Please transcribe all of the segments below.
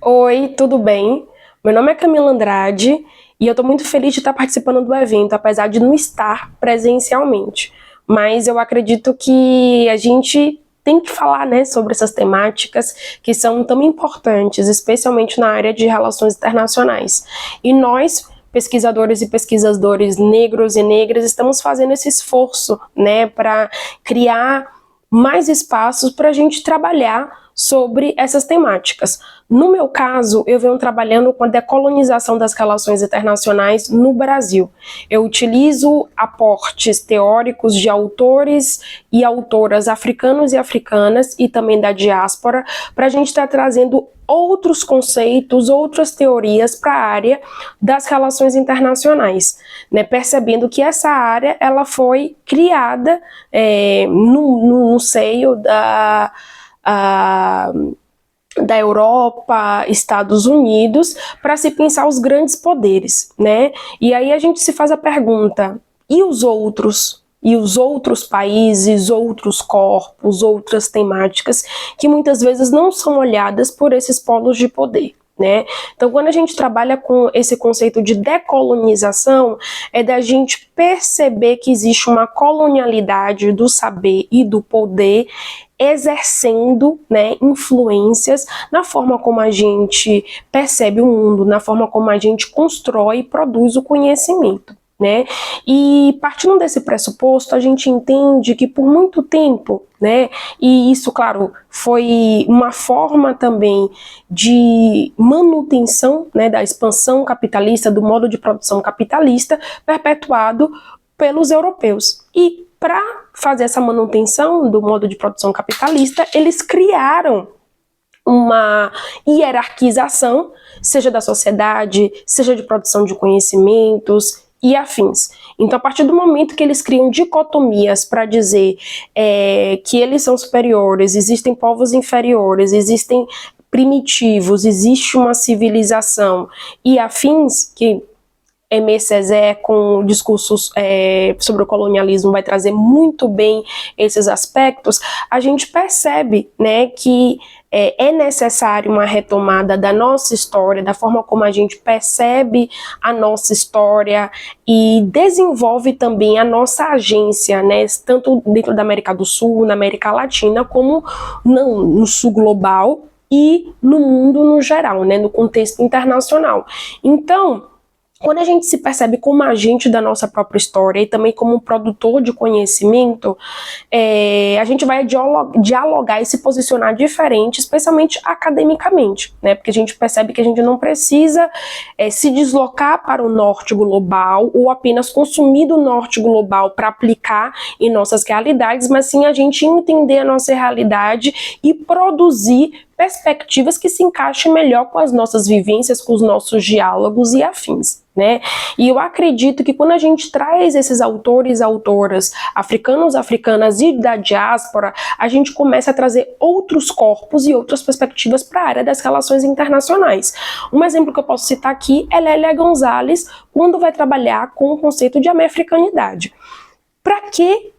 Oi, tudo bem? Meu nome é Camila Andrade e eu estou muito feliz de estar participando do evento, apesar de não estar presencialmente. Mas eu acredito que a gente tem que falar, né, sobre essas temáticas que são tão importantes, especialmente na área de relações internacionais. E nós, pesquisadores e pesquisadores negros e negras, estamos fazendo esse esforço, né, para criar mais espaços para a gente trabalhar sobre essas temáticas. No meu caso, eu venho trabalhando com a decolonização das relações internacionais no Brasil. Eu utilizo aportes teóricos de autores e autoras africanos e africanas e também da diáspora para a gente estar trazendo outros conceitos, outras teorias para a área das relações internacionais, né? Percebendo que essa área ela foi criada no seio da Europa, Estados Unidos, para se pensar os grandes poderes, né? E aí a gente se faz a pergunta, e os outros? E os outros países, outros corpos, outras temáticas que muitas vezes não são olhadas por esses polos de poder, né? Então, quando a gente trabalha com esse conceito de decolonização, é da gente perceber que existe uma colonialidade do saber e do poder exercendo, né, influências na forma como a gente percebe o mundo, na forma como a gente constrói e produz o conhecimento, né? E partindo desse pressuposto, a gente entende que por muito tempo, né, e isso, claro, foi uma forma também de manutenção, né, da expansão capitalista, do modo de produção capitalista perpetuado pelos europeus. E para fazer essa manutenção do modo de produção capitalista, eles criaram uma hierarquização, seja da sociedade, seja de produção de conhecimentos e afins. Então, a partir do momento que eles criam dicotomias para dizer que eles são superiores, existem povos inferiores, existem primitivos, existe uma civilização e afins, que Aimé Césaire, com discursos sobre o colonialismo, vai trazer muito bem esses aspectos, a gente percebe, né, que é necessário uma retomada da nossa história, da forma como a gente percebe a nossa história e desenvolve também a nossa agência, né, tanto dentro da América do Sul, na América Latina, como no Sul global e no mundo no geral, né, no contexto internacional. Então, quando a gente se percebe como agente da nossa própria história e também como um produtor de conhecimento, a gente vai dialogar e se posicionar diferente, especialmente academicamente, né? Porque a gente percebe que a gente não precisa se deslocar para o norte global ou apenas consumir do norte global para aplicar em nossas realidades, mas sim a gente entender a nossa realidade e produzir perspectivas que se encaixem melhor com as nossas vivências, com os nossos diálogos e afins, né? E eu acredito que quando a gente traz esses autores e autoras africanos, africanas e da diáspora, a gente começa a trazer outros corpos e outras perspectivas para a área das relações internacionais. Um exemplo que eu posso citar aqui é Lélia Gonzalez, quando vai trabalhar com o conceito de americanidade. Para que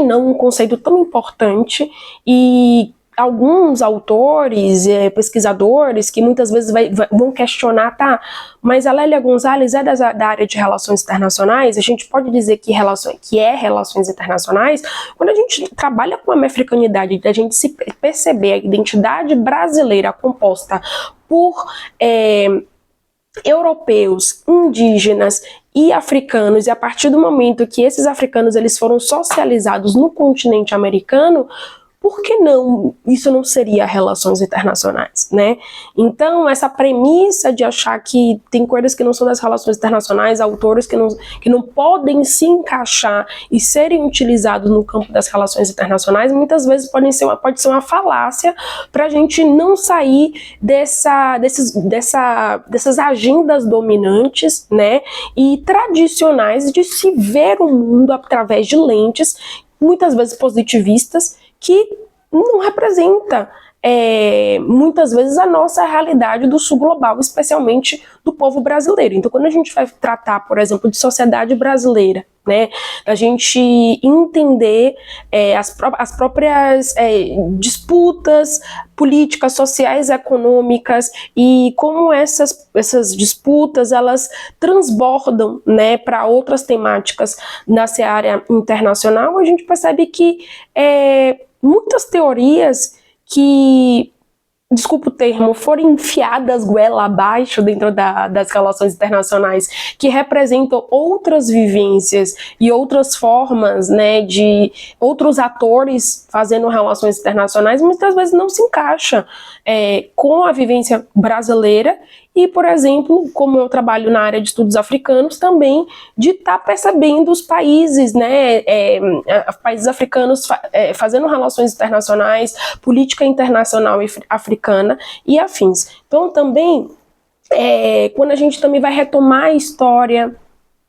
não um conceito tão importante e alguns autores, pesquisadores, que muitas vezes vão questionar, tá, mas a Lélia Gonzalez é da área de relações internacionais, a gente pode dizer que é relações internacionais, quando a gente trabalha com a africanidade, a gente se perceber a identidade brasileira composta por europeus, indígenas e africanos, e a partir do momento que esses africanos eles foram socializados no continente americano, por que não, isso não seria relações internacionais, né? Então, essa premissa de achar que tem coisas que não são das relações internacionais, autores que não podem se encaixar e serem utilizados no campo das relações internacionais, muitas vezes pode ser uma falácia para a gente não sair dessas agendas dominantes, né? E tradicionais de se ver o mundo através de lentes, muitas vezes positivistas, que não representa muitas vezes a nossa realidade do sul global, especialmente do povo brasileiro. Então, quando a gente vai tratar, por exemplo, de sociedade brasileira, né? Da gente entender as próprias disputas políticas, sociais, econômicas e como essas disputas elas transbordam, né, para outras temáticas na seara internacional. A gente percebe que muitas teorias que, desculpa o termo, foram enfiadas goela abaixo dentro das relações internacionais, que representam outras vivências e outras formas, né, de outros atores fazendo relações internacionais, muitas vezes não se encaixa com a vivência brasileira. E, por exemplo, como eu trabalho na área de estudos africanos, também de estar percebendo os países, né, países africanos fazendo relações internacionais, política internacional africana e afins. Então, também, quando a gente também vai retomar a história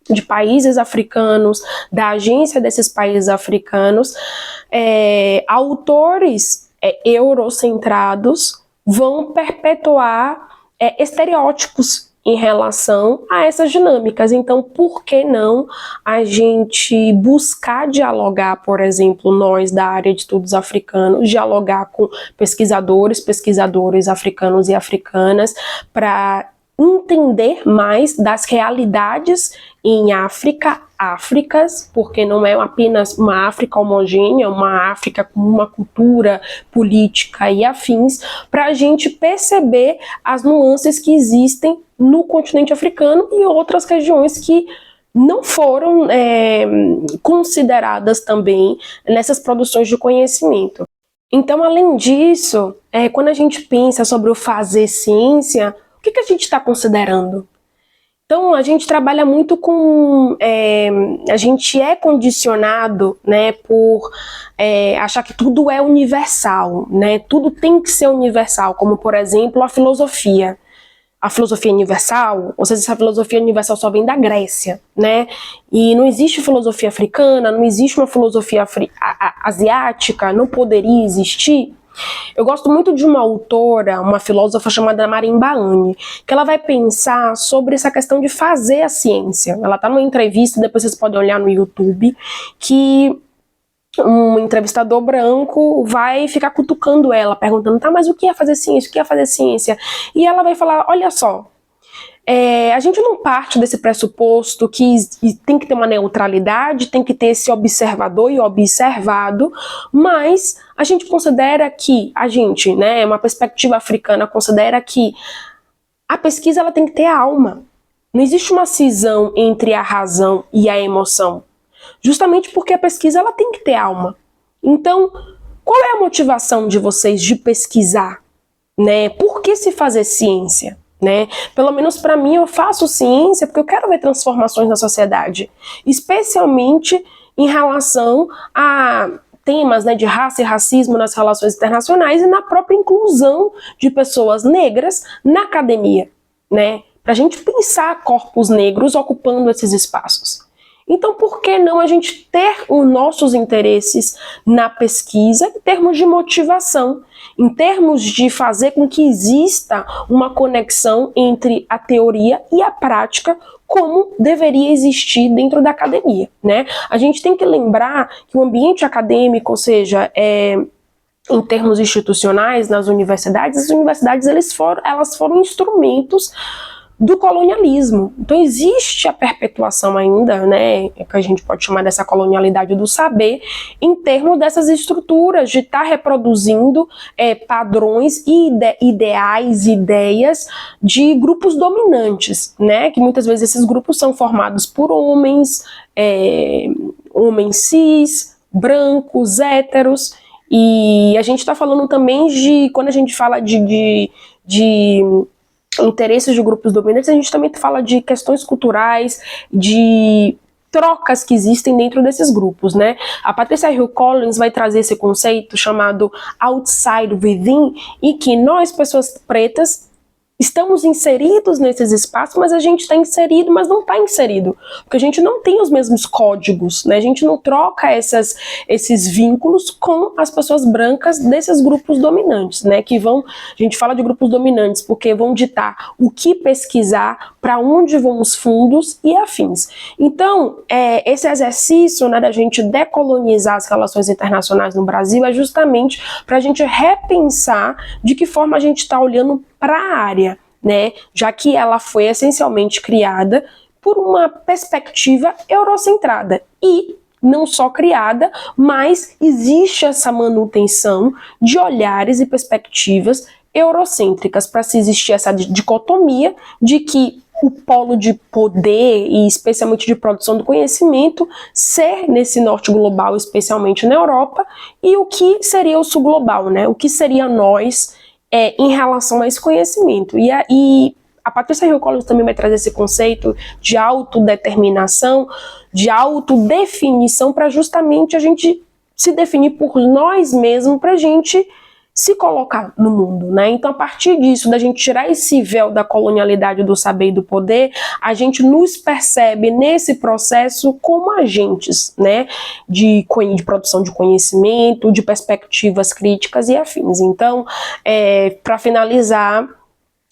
de países africanos, da agência desses países africanos, autores eurocentrados vão perpetuar estereótipos em relação a essas dinâmicas. Então, por que não a gente buscar dialogar, por exemplo, nós da área de estudos africanos, dialogar com pesquisadores africanos e africanas para entender mais das realidades em Áfricas, porque não é apenas uma África homogênea, uma África com uma cultura política e afins, para a gente perceber as nuances que existem no continente africano e outras regiões que não foram consideradas também nessas produções de conhecimento. Então, além disso, quando a gente pensa sobre o fazer ciência, o que a gente está considerando? Então, a gente trabalha muito com... a gente é condicionado, né, por achar que tudo é universal, né? Tudo tem que ser universal, como, por exemplo, a filosofia. A filosofia universal, ou seja, essa filosofia universal só vem da Grécia, né? E não existe filosofia africana, não existe uma filosofia asiática, não poderia existir. Eu gosto muito de uma autora, uma filósofa chamada Marimba Ani, que ela vai pensar sobre essa questão de fazer a ciência. Ela está numa entrevista, depois vocês podem olhar no YouTube, que um entrevistador branco vai ficar cutucando ela, perguntando, tá, mas o que é fazer ciência? O que é fazer ciência? E ela vai falar, olha só, a gente não parte desse pressuposto que tem que ter uma neutralidade, tem que ter esse observador e observado, mas a gente considera que, né, uma perspectiva africana considera que a pesquisa ela tem que ter alma. Não existe uma cisão entre a razão e a emoção. Justamente porque a pesquisa ela tem que ter alma. Então, qual é a motivação de vocês de pesquisar? Né? Por que se fazer ciência? Né? Pelo menos para mim, eu faço ciência porque eu quero ver transformações na sociedade, especialmente em relação a temas, né, de raça e racismo nas relações internacionais e na própria inclusão de pessoas negras na academia, né? Para a gente pensar corpos negros ocupando esses espaços. Então, por que não a gente ter os nossos interesses na pesquisa em termos de motivação, em termos de fazer com que exista uma conexão entre a teoria e a prática, como deveria existir dentro da academia, né? A gente tem que lembrar que o ambiente acadêmico, ou seja, em termos institucionais, nas universidades, as universidades elas foram instrumentos do colonialismo. Então existe a perpetuação ainda, né, que a gente pode chamar dessa colonialidade do saber, em termos dessas estruturas, de estar reproduzindo padrões e ideais, ideias de grupos dominantes, né, que muitas vezes esses grupos são formados por homens cis, brancos, héteros, e a gente está falando também de, quando a gente fala de interesses de grupos dominantes, a gente também fala de questões culturais, de trocas que existem dentro desses grupos, né? A Patricia Hill Collins vai trazer esse conceito chamado outside within, e que nós, pessoas pretas, estamos inseridos nesses espaços, mas a gente está inserido, mas não está inserido, porque a gente não tem os mesmos códigos, né? A gente não troca esses vínculos com as pessoas brancas desses grupos dominantes, né? Que vão, a gente fala de grupos dominantes porque vão ditar o que pesquisar, para onde vão os fundos e afins. Então, esse exercício, né, da gente decolonizar as relações internacionais no Brasil é justamente para a gente repensar de que forma a gente está olhando para a área, né, já que ela foi essencialmente criada por uma perspectiva eurocentrada e não só criada, mas existe essa manutenção de olhares e perspectivas eurocêntricas para se existir essa dicotomia de que o polo de poder e especialmente de produção do conhecimento ser nesse norte global, especialmente na Europa, e o que seria o sul global, né? O que seria nós em relação a esse conhecimento. E a Patrícia Hill Collins também vai trazer esse conceito de autodeterminação, de autodefinição, para justamente a gente se definir por nós mesmos, para a gente se colocar no mundo, né? Então, a partir disso, da gente tirar esse véu da colonialidade do saber e do poder, a gente nos percebe nesse processo como agentes, né? De produção de conhecimento, de perspectivas críticas e afins. Então, para finalizar,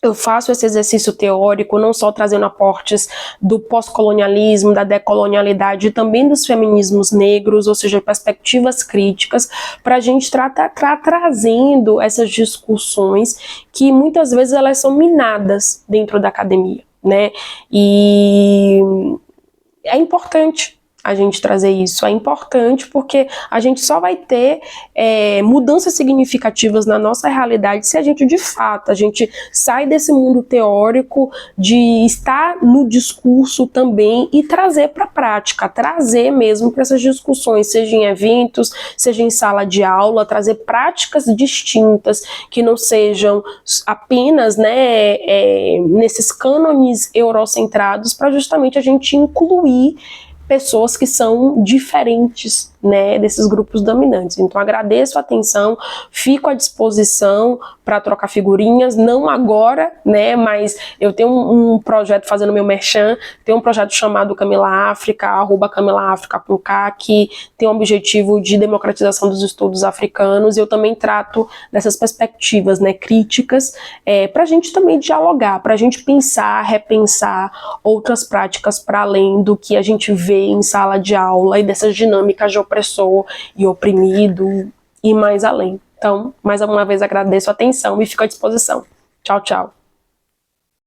eu faço esse exercício teórico, não só trazendo aportes do pós-colonialismo, da decolonialidade, e também dos feminismos negros, ou seja, perspectivas críticas, para a gente trazendo essas discussões que muitas vezes elas são minadas dentro da academia, né? E é importante a gente trazer isso, é importante porque a gente só vai ter mudanças significativas na nossa realidade se a gente, de fato, a gente sai desse mundo teórico de estar no discurso também e trazer para a prática, trazer mesmo para essas discussões, seja em eventos, seja em sala de aula, trazer práticas distintas que não sejam apenas, né, nesses cânones eurocentrados, para justamente a gente incluir pessoas que são diferentes, né, desses grupos dominantes. Então, agradeço a atenção, fico à disposição para trocar figurinhas, não agora, né, mas eu tenho um projeto fazendo meu merchan, tem um projeto chamado Camila África, @CamilaAfrica.k, que tem o objetivo de democratização dos estudos africanos, e eu também trato dessas perspectivas, né, críticas, para a gente também dialogar, para a gente pensar, repensar outras práticas para além do que a gente vê em sala de aula e dessas dinâmicas de opressor e oprimido e mais além. Então, mais uma vez agradeço a atenção e fico à disposição. Tchau, tchau.